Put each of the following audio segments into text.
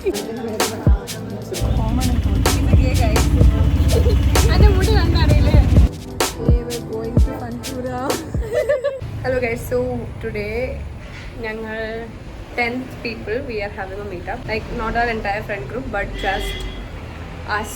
Hello guys, so today ഞങ്ങൾ 10 people we are having a meetup, like not our entire friend group but just us.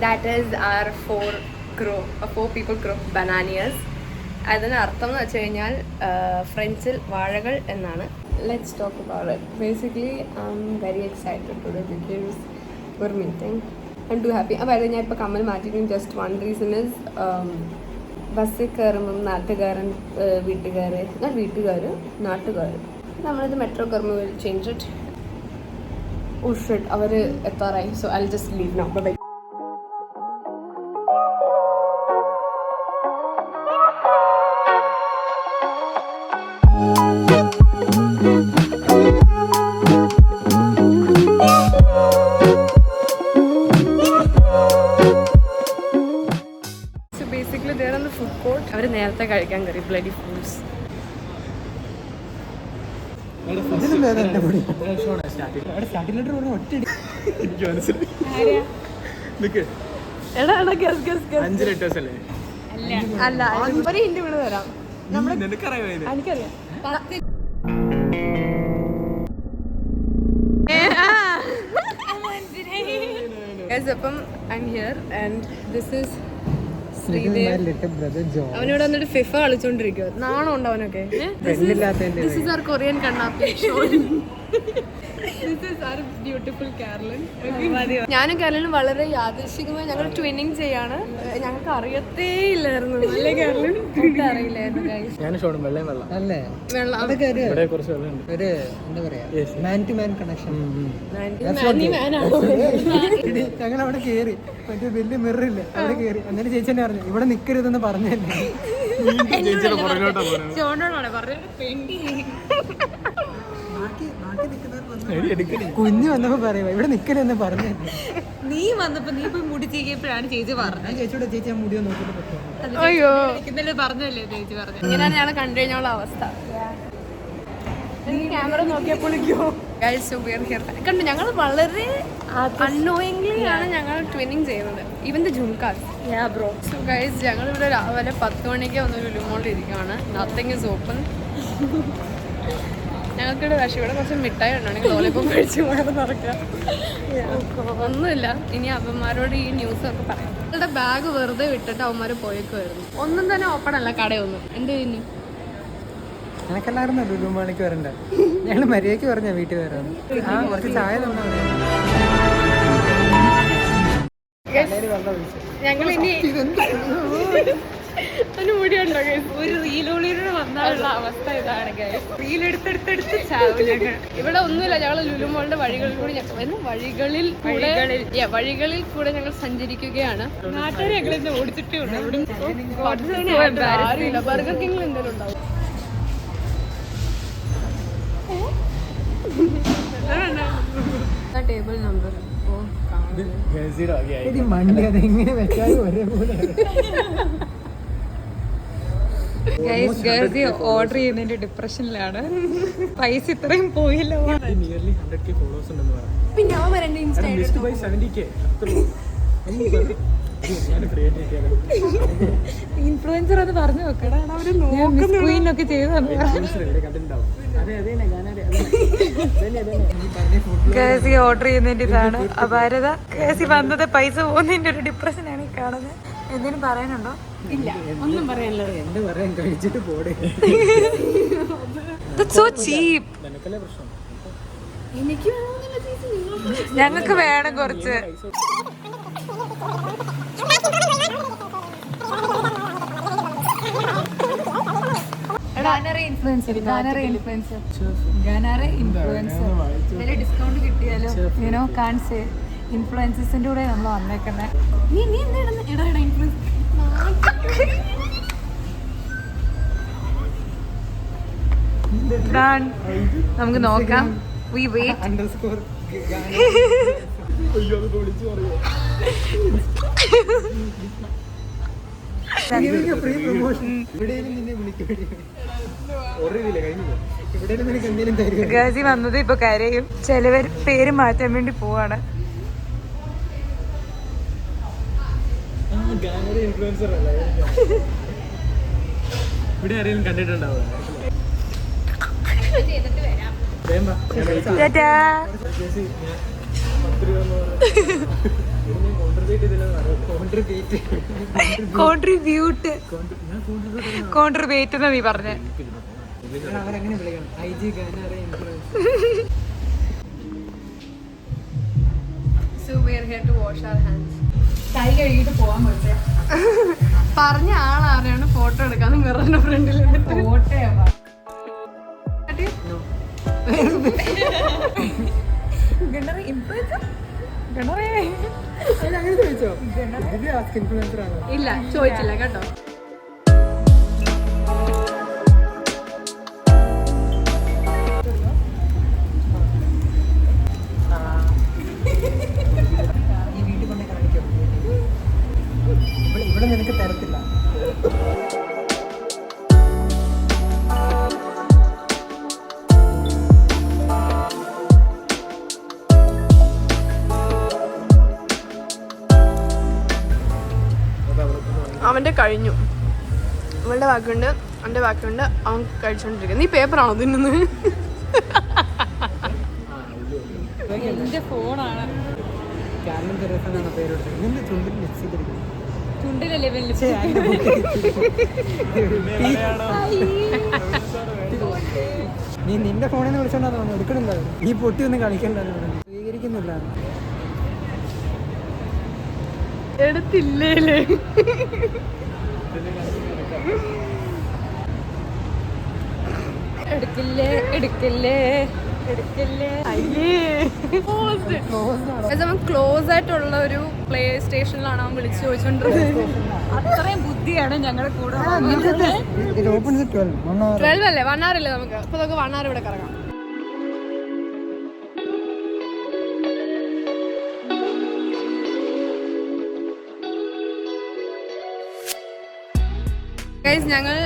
That is our four people group, Bananias. അതിന് അർത്ഥം എന്ന് വെച്ച് കഴിഞ്ഞാൽ ഫ്രഞ്ചിൽ വാഴകൾ എന്നാണ്. Let's talk about it. Basically I'm very excited today because we're meeting. I'm too happy. അപ്പോൾ ഞാൻ ഇപ്പോൾ കമ്മൽ മാറ്റിയിട്ടും just one reason is ബസ്സിൽ കയറുമ്പം നാട്ടുകാർ നമ്മളിത് മെട്രോ കയറുമ്പോൾ will change it. Oh shit, അവർ എത്താറായി. So I will just leave now. Bye. അവർ നേരത്തെ കഴിക്കാൻ കയറി. Bloody fools. അല്ല, ഒരു ഹിന്റ് വീണ് തരാം. എനിക്കറിയാം. അപ്പം I am here and this is അവനോട് വന്നിട്ട് ഫിഫ കളിച്ചോണ്ടിരിക്കുക. നാണം ഉണ്ടോ അവനൊക്കെ? This is our Korean Kannappi. This is our beautiful Carolyn. ഞാനും കാരലിനും വളരെ യാദൃശ്ചികമായി ഞങ്ങൾ ട്വിന്നിങ് ചെയ്യാണ്. ഞങ്ങൾക്ക് അറിയത്തേ ഇല്ലായിരുന്നു. അല്ലേ കാരലിൻ? അറിയില്ലായിരുന്നു. ഞങ്ങൾ അവിടെ കേറി, മറ്റേ വലിയ മിററില്ല, അവിടെ കേറി. എന്നിട്ട് ചേച്ചി തന്നെ പറഞ്ഞു ഇവിടെ നിക്കരുതെന്ന് പറഞ്ഞല്ലേ. കുഞ്ഞു വന്നപ്പോ പറയുക ഇവിടെ നിക്കരുതെന്ന് പറഞ്ഞു. നീ വന്നപ്പോ നീ പോയി മുടി ചെയ്യപ്പോഴാണ് ചേച്ചി പറഞ്ഞത്. ചേച്ചിയോട് ചേച്ചി മുടിയോ നോക്കിട്ട് അയ്യോ പറഞ്ഞല്ലേ ചേച്ചി പറഞ്ഞു. ഇങ്ങനെയാണ് ഞങ്ങൾ കണ്ടു കഴിഞ്ഞുള്ള അവസ്ഥ. ക്യാമറ നോക്കിയപ്പോഴേക്കോ കണ്ടു. ഞങ്ങൾ വളരെ അൺനോയിങ്ലി ആണ് ഞങ്ങൾ ട്വിന്നിങ് ചെയ്യുന്നത്. Even the jhumkas. So guys, ഞങ്ങളിവിടെ രാവിലെ 10 മണിക്ക് വന്ന് ലുലുമോളിൽ ഇരിക്കുകയാണ്. Nothing is open. ഞങ്ങൾക്കിവിടെ ഇവിടെ കുറച്ച് മിഠായി ഉണ്ടെങ്കിൽ ലോലിപ്പോപ്പ് കഴിച്ച് പോയത് നടക്കുക. ഒന്നുമില്ല. ഇനി അവന്മാരോട് ഈ ന്യൂസ് ഒക്കെ പറയാം. ഞങ്ങളുടെ ബാഗ് വെറുതെ വിട്ടിട്ട് അവന്മാർ പോയേക്കുമായിരുന്നു. ഒന്നും തന്നെ ഓപ്പൺ അല്ല കടയൊന്നും. എന്ത് ചെയ്യുന്നു? എനക്കല്ലായിരുന്നു ലുലുമാളിക്ക് വരണ്ട. ഞങ്ങൾ മര്യാദയ്ക്ക് പറഞ്ഞ വീട്ടിൽ വരാം. കുറച്ച് ചായ ഞങ്ങൾ ഇനി മുടിയുണ്ടോ? ഒരു റീലോളിയുടെ വന്നാലുള്ള അവസ്ഥ ഇതാണ്. റീലെടുത്തെടുത്തെടുത്ത് ചാവും ഞങ്ങൾ. ഇവിടെ ഒന്നുമില്ല. ഞങ്ങൾ ലുലുമോളുടെ വഴികളിൽ കൂടെ ഞങ്ങൾ സഞ്ചരിക്കുകയാണ്. നാട്ടുകാർ ഞങ്ങൾ ഓടിച്ചിട്ടേ ഉണ്ട്. ബർഗർ കിങ്ങിൽ എന്തെങ്കിലും ഉണ്ടാവും. ടേബിൾ നമ്പർ മണ്ടി അതെങ്ങനെ വെച്ചാലും ഒരേപോലെ. ഓർഡർ ചെയ്യുന്നതിന്റെ ഡിപ്രഷനിലാണ്. പൈസ ഇത്രയും പോയില്ല. ഞാൻ വരണ്ടേ ഇൻഫ്ലുവൻസർ അത് പറഞ്ഞു നോക്കടാ. ഒക്കെ ചെയ്തു. കേസി ഓർഡർ ചെയ്യുന്നതിന്റെ ഇതാണ് അപാരത. കേസി വന്നത് പൈസ പോകുന്നതിന്റെ ഒരു ഡിപ്രഷനാണ് ഈ കാണുന്നത്. എന്തെങ്കിലും പറയാനുണ്ടോ? ഇല്ല, ഒന്നും പറയാനില്ല. എന്ത് പറയാൻ, കഴിച്ചിട്ട് പോടെ. സോ ചീപ്പ്. എനിക്ക് ഞങ്ങൾക്ക് വേണം കുറച്ച്. ഡിസ്കൗണ്ട് കിട്ടിയാലോ? യുനോ കാൺസേ ഇൻഫ്ലുവൻസസിന്റെ കൂടെ നമ്മൾ വന്നേക്കുന്നത്. നീ എന്താണ് ഇൻഫ്ലുവൻസ്? നമുക്ക് നോക്കാം. We wait. Free promotion. ഇവിടെ നിനക്ക് എന്തെങ്കിലും തരും. ഗാസി വന്നത് ഇപ്പൊ കരയും. ചിലവർ പേര് മാറ്റാൻ വേണ്ടി പോവാണ്. ഇൻഫ്ലുവൻസർ അല്ല ഇവിടെ ആരെങ്കിലും കണ്ടിട്ടുണ്ടാവുക. കോൺട്രിബ്യൂട്ട് നീ പറഞ്ഞ. അവരങ്ങനെ വിളിക്കണം. IG So we are here to wash our hands. കൈ കഴുകിട്ട് പോവാൻ പറ്റേ. പറഞ്ഞ ആളാരെയാണ് ഫോട്ടോ എടുക്കാന്ന് മിററിന്റെ ഫ്രണ്ടിൽ ഇല്ല ചോദിച്ചില്ല കേട്ടോ. ഈ വീട്ടിൽ കൊണ്ട് കാണിക്കും. ഇവിടെ നിനക്ക് തരത്തില്ല. അവന്റെ കഴിഞ്ഞു. അവളുടെ ബാക്കിയുണ്ട്, അവന്റെ ബാക്കിയുണ്ട്. അവൻ കഴിച്ചോണ്ടിരിക്കുന്നത്. നീ പേപ്പറാണോ തിന്നുന്നത്? എന്റെ ഫോണാണ്. കാരലും തെരേസാണ് പേരെടുത്തത്. നിന്റെ ചുണ്ടിൽ മിക്സ് ചെയ്തിരിക്കുന്നത്. ചുണ്ടിലല്ലേ നീ നിന്റെ ഫോണിൽ നിന്ന് വിളിച്ചോണ്ടാ തോന്നുന്നു. എടുക്കണില്ല. നീ പൊട്ടി ഒന്നും കളിക്കണ്ടല്ലോ. സ്വീകരിക്കുന്നില്ല. എടുത്തില്ലേ? എടുക്കില്ലേ എടുക്കില്ലേ എടുക്കില്ലേ. അവൻ ക്ലോസ് ആയിട്ടുള്ള ഒരു പ്ലേ സ്റ്റേഷനിലാണ് അവൻ വിളിച്ചു ചോദിച്ചോണ്ടിരുന്നത്. അത്രയും ബുദ്ധിയാണ് ഞങ്ങളുടെ കൂടെ. 12 അല്ലേ? 1 hour ഇല്ലേ നമുക്ക്? അപ്പൊ നമുക്ക് 1 hour ഇവിടെ കറങ്ങാം. ഗൈസ് ഞങ്ങൾ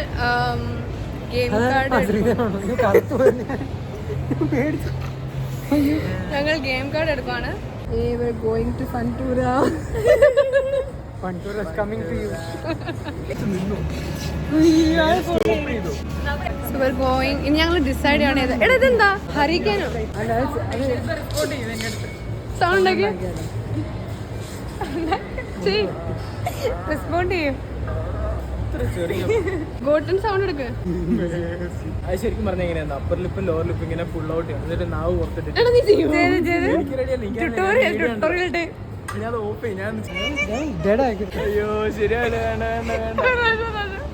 ഗെയിം കാർഡ് എടുക്കുവാണ്. Going to Funtura. Funtour is coming to you. So we're going. ഇനി ഞങ്ങൾ ഡിസൈഡ് ചെയ്യണം ഏത്. എടാ ഇതെന്താ? ഹരിക്കാനോ? സൗണ്ട് ഒക്കെ റെസ്പോണ്ട് ചെയ്യും. ഗോട്ടൻ സൗണ്ട് എടുക്ക്. അത് ശരിക്കും പറഞ്ഞ എങ്ങനെയാ? അപ്പർ ലിപ്പും ലോവർ ലിപ്പും ഇങ്ങനെ ഫുൾ ഔട്ട് ചെയ്യണം. എന്നിട്ട് നാവ് പുറത്തിട്ട് എടാ നീ ചെയ്യും. Tutorial day. ഞാൻ ഓഫ് ചെയ്യും. അയ്യോ ശരിയല്ല.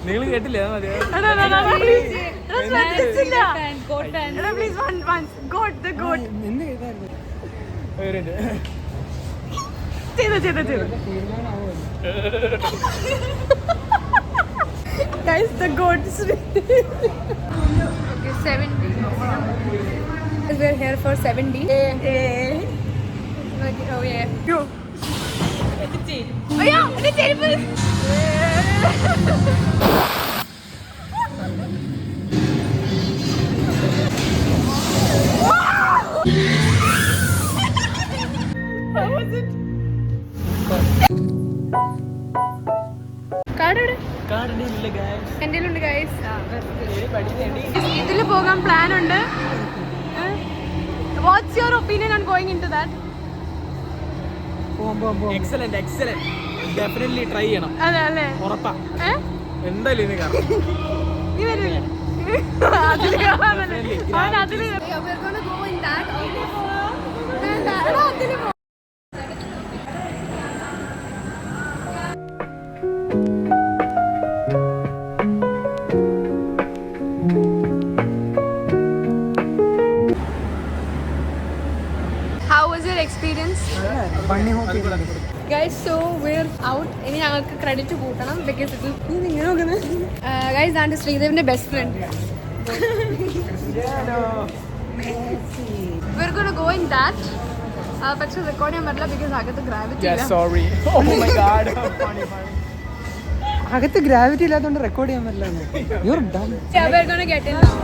നിങ്ങൾ കേട്ടില്ലേ? Guys, the goat is ready. Okay, 7D. We're here for 7D. Okay, oh yeah. Go. Oh yeah, the table. How was it? എന്റെ ഗൈസ് ഇതിൽ പോകാൻ പ്ലാൻ ഉണ്ട്. What's your opinion on going into that? Excellent excellent. Definitely try ചെയ്യണം. അതെ അല്ലേ? ഉറപ്പാ. എന്തായാലും ഇത് കാരണം നീ വരില്ലേ? How was your experience? Guys, so we're out. ഇനി ഞങ്ങൾക്ക് ക്രെഡിറ്റ് കൂട്ടണം ബിക്കോസ് ഇത് ഇങ്ങനെ നോക്കുന്നത്. ഗൈസ് ആൻഡ് ശ്രീദേവിന്റെ best friend. We're going to go in that. പക്ഷെ റെക്കോർഡ് ചെയ്യാൻ പറ്റില്ല ബിക്കോസ് അകത്ത് ഗ്രാവിറ്റി ഇല്ല. സോറി. Oh my god. അകത്ത് ഗ്രാവിറ്റി ഇല്ലാത്തതുകൊണ്ട് റെക്കോർഡ് ചെയ്യാൻ പറ്റില്ല. You're dumb. Yeah, we're going to get in now.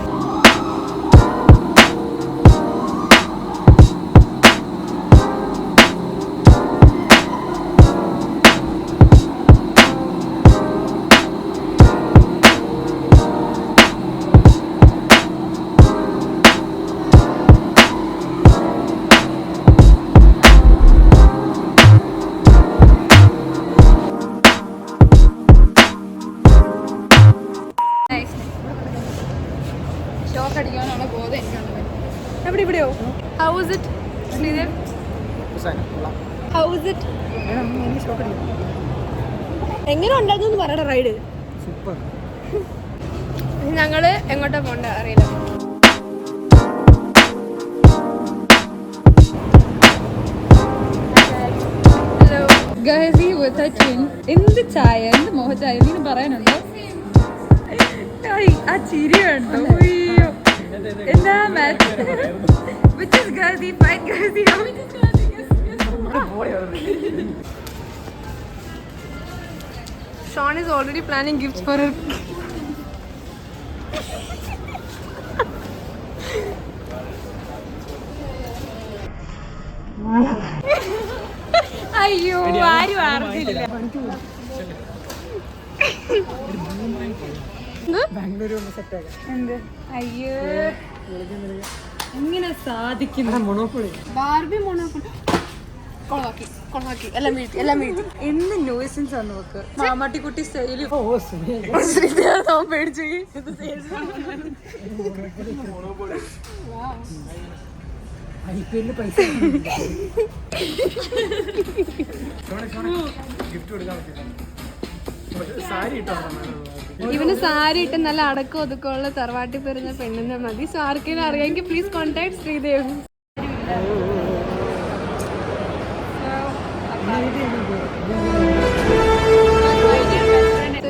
എങ്ങനെ ഉണ്ടായിരുന്നു പറയണ റൈഡ്? സൂപ്പർ. ഞങ്ങള് എങ്ങോട്ടാ പോണ്ട അറിയില്ല. എന്ത് ചായ, എന്ത് മോഹചായ നീ പറയാനുണ്ടോ? ആ ചിരി കണ്ടോ? അയ്യോ എന്താ which is Gazi, fight Gazi. Sean is already planning gifts for her. അയ്യോ ആരും അറിഞ്ഞില്ല. ബാംഗ്ലൂർ സെറ്റ് എന്ത്? അയ്യോ ഇങ്ങനെ സാധിക്കുന്നു. മൊണോപ്പൊളി. ബാർബി മോണോപ്പൊളി കൊളാക്കി എല്ലാം വീഴ്ത്തി. എന്ത് നോയ്സൻസ് ആണ് നോക്ക്. മാമാട്ടിക്കുട്ടി സ്റ്റൈല്. പേടിച്ചു. IPL പൈസ ഇവന് സാരി ഇട്ട് നല്ല അടക്കം ഒതുക്കമുള്ള തറവാട്ടി പെരുന്ന പെണ്ണിനെ മതി. സോ ആർക്കെങ്കിലും അറിയാമെങ്കിൽ പ്ലീസ് കോൺടാക്ട് ശ്രീദേവ്.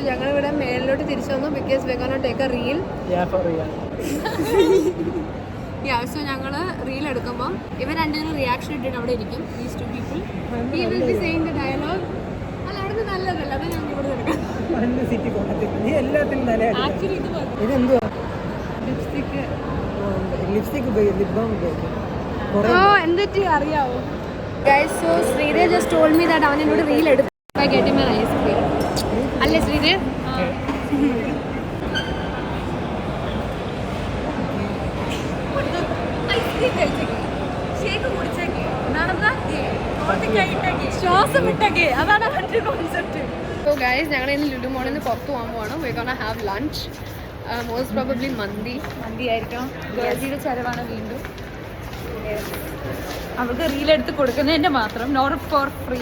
ഞങ്ങളിവിടെ മേളിലോട്ട് തിരിച്ചു വന്നു because we gonna take a reel. So ഞങ്ങള് റീൽ എടുക്കുമ്പോൾ ഇവർ രണ്ടുപേരും റിയാക്ഷൻ ഇട്ടിട്ട് അവിടെ ഇരിക്കും. These two people he will be saying the dialogue. അല്ല അവിടെ നല്ലതല്ല, അത് ഞങ്ങൾ ഇവിടെ എടുക്കാം. ആക്ച്വലി ഇതെന്തുവാ? ലിപ്സ്റ്റിക് എന്തൊക്കെ അറിയാവോ? Guys, so Sridev just told me that അവൻ എന്നോട് റീൽ എടുത്തു by getting an ice cream. അല്ലേ ശ്രീദേവ്? ശ്വാസം വിട്ടേ, അതാണ് അവന്റെ കോൺസെപ്റ്റ്. സോ ഗൈസ് ഞങ്ങൾ ഇന്ന് ലുലു മോളിൽ നിന്ന് പുറത്ത് പോകാൻ പോവാണ്. We gonna have lunch. Most probably മന്തി ആയിരിക്കാം. ഗേൾസിയുടെ ചെലവാണ് വീണ്ടും. അവൾക്ക് റീൽ എടുത്ത് കൊടുക്കുന്നതിന്റെ മാത്രം, നോട്ട് ഫോർ ഫ്രീ.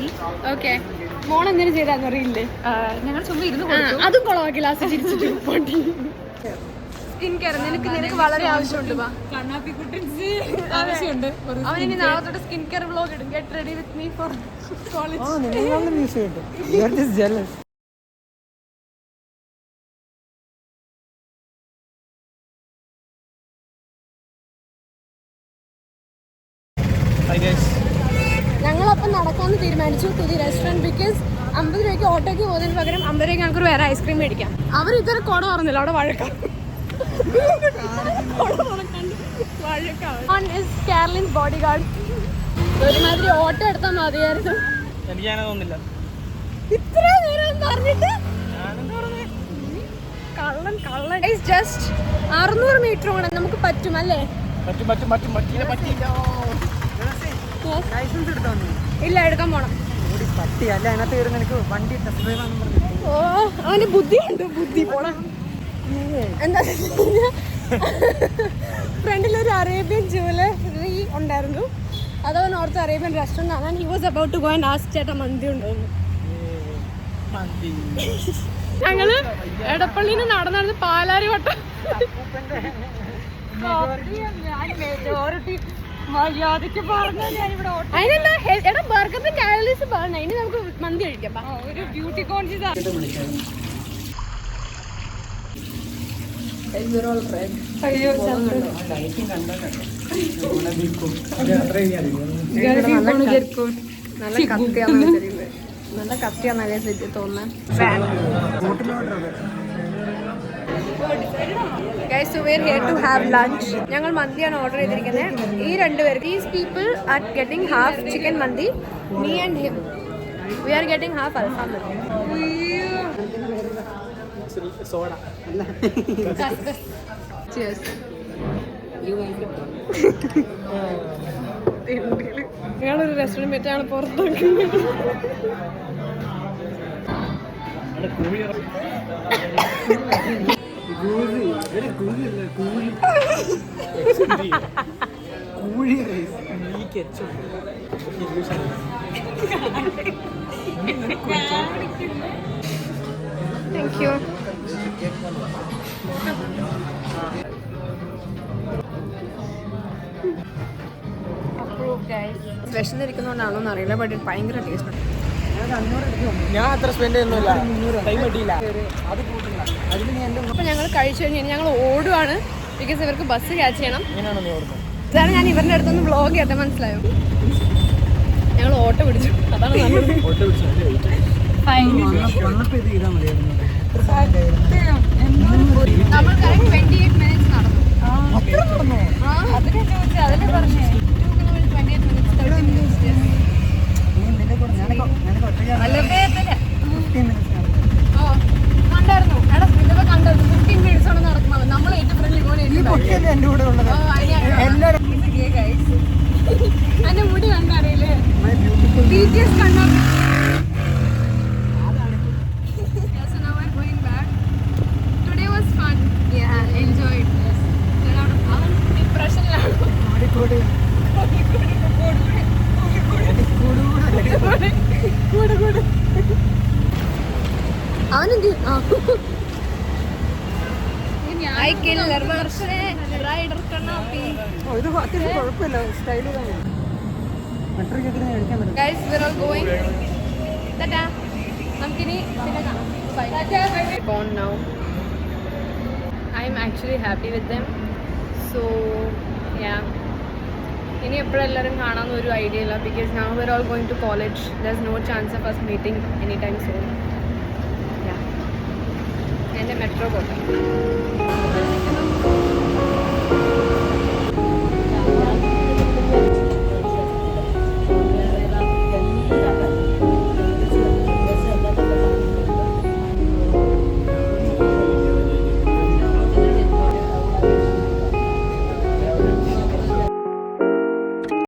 ഓക്കെ, മോൾ എന്തിനും ചെയ്താന്ന് അറിയില്ലേ? ഞങ്ങൾ ചുമ്മാ ഇരുന്ന് അതും കുളമാക്കി ലാസ്റ്റ് ചിരിച്ചിട്ട്. സ്കിൻ കെയർ നിനക്ക് വളരെ ആവശ്യമുണ്ട്. ആവശ്യമുണ്ട്. അവൻ ഇനി നാളെ തൊട്ട് സ്കിൻ കെയർ വ്ലോഗ് ഇടും. Get ready with me for college. ഞങ്ങളപ്പം നടക്കാമെന്ന് തീരുമാനിച്ചു ടു ദി റെസ്റ്റോറൻറ്റ് ബിക്കോസ് 50 രൂപയ്ക്ക് ഓട്ടോയ്ക്ക് പോകുന്നതിന് പകരം 50 രൂപയ്ക്ക് ഞങ്ങൾക്ക് വേറെ ഐസ്ക്രീം മേടിക്കാം. അവർ ഇതുവരെ കുട പറഞ്ഞില്ല, അവിടെ വഴക്കാം. കാരലിൻസ് ബോഡി ഗാർഡ്. ഒരുമാതിരി ഓട്ടോ എടുത്താൽ മതിയായിരുന്നു. ഇത്ര നേരം പറഞ്ഞിട്ട് കള്ളൻ. ജസ്റ്റ് 600 മീറ്റർ ആണ്, നമുക്ക് പറ്റും അല്ലേ? ഇല്ല, എടുക്കാൻ പോണം. ഓ അവന് ബുദ്ധിയുണ്ട്, ബുദ്ധി പോണം. എന്താ ഫ്രണ്ടിലൊരു അറേബ്യൻ ജ്വല്ലറി ഉണ്ടായിരുന്നു, അതവൻ ഓർത്ത് അറേബ്യൻ റെസ്റ്റോറൻറ്റ് ആണ്. He was about to go and ask ചേട്ടാ മന്തി ഉണ്ടോന്ന്. ഞങ്ങള് എടപ്പള്ളിന്ന് നടന്നു പാലാരി വട്ടം. അതിനെന്താ എടാ ബർഗറിന്റെ കാലറീസ് പറഞ്ഞ, ഇനി നമുക്ക് മന്തി കഴിക്കാം. ഒരു ബ്യൂട്ടി കോൺഷ്യസ് ആണ്. നല്ല കത്തിയാന്നല്ലേ തോന്നുന്നത്. Guys, so we're here to have lunch. ഞങ്ങൾ മന്തിയാണ് ഓർഡർ ചെയ്തിരിക്കുന്നത്. ഈ രണ്ടുപേർ, these people are getting half chicken mandi. Me and him, we are getting half alfam mandi. soda. Cheers. ഞങ്ങളൊരു റെസ്റ്റോറൻറ്റ് പറ്റാണ് പുറത്താക്കുന്നത്. Thank you. വിശന്നിരിക്കുന്നോണ്ടാണോന്ന് അറിയില്ല, ബട്ട് ഭയങ്കര ടേസ്റ്റ് ഉണ്ട്. ഞാൻ അത്ര സ്പെൻഡ് ചെയ്യുന്നില്ല, ടൈം കിട്ടിയില്ല. അത് കൂട്ടില്ല. അതിന് നീ എൻ്റെ അപ്പോൾ ഞങ്ങൾ കഴിച്ചു കഴിഞ്ഞാൽ ഞങ്ങൾ ഓടുവാണ്, ബിക്കോസ് ഇവർക്ക് ബസ് ക്യാച്ച് ചെയ്യണം. ഇങ്ങനെയാണോ നീ ഓടുന്നത്? ഇതാണ് ഞാൻ ഇവരുടെ അടുത്തൊന്ന് വ്ളോഗ് ചെയ്യട്ടെ, മനസ്സിലായോ? ഞങ്ങൾ ഓട്ടോ പിടിച്ചു, അതാണ് നല്ലത്. വന്നപ്പോൾ ഇത് ചെയ്താൽ മതിയായിരുന്നു. നമ്മൾ കറക്റ്റ് 28 minutes നടന്നു. അത്ര നടന്നോ? അതിനെ ചോദിച്ചാൽ അതിനെ പറഞ്ഞേ 28 minutes 30 minutes. നീ നിന്റെ കൂടെ ഞാനൊക്കെ ഒറ്റയ്ക്കാണ്. കണ്ടായിരുന്നു എടാ, ഇതൊക്കെ കണ്ടായിരുന്നു. 15 minutes ആണ് നടക്കുന്നത്. നമ്മൾ ഏറ്റവും ഫ്രണ്ട്ലി പൊട്ടിയല്ലേ എൻ്റെ കൂടെ ഉള്ളത്? എല്ലാവരും എന്റെ മുടി കണ്ടറിയില്ലേ? BTS കണ്ടോ? So now we're going back. Today was fun. Yeah, enjoyed. അവൻ ഡിപ്രഷനിലാണ്. അവനെന്ത് ഇത് അത്യാവശ്യം കുഴപ്പമില്ല, സ്റ്റൈൽ മെട്രോ കേട്ടിട്ട് കഴിക്കാൻ പറ്റും. Guys, we're all going. Tata. നമുക്കിനി പിന്നെ കാണാം. Bye. Gone now. I'm actually happy with them. So, yeah. ഇനി എപ്പോഴെല്ലാവരും കാണാമെന്ന് ഒരു ഐഡിയ ഇല്ല, because now we're all going to college. There's no chance of us meeting anytime soon. Yeah. എൻ്റെ metro പോട്ടെ.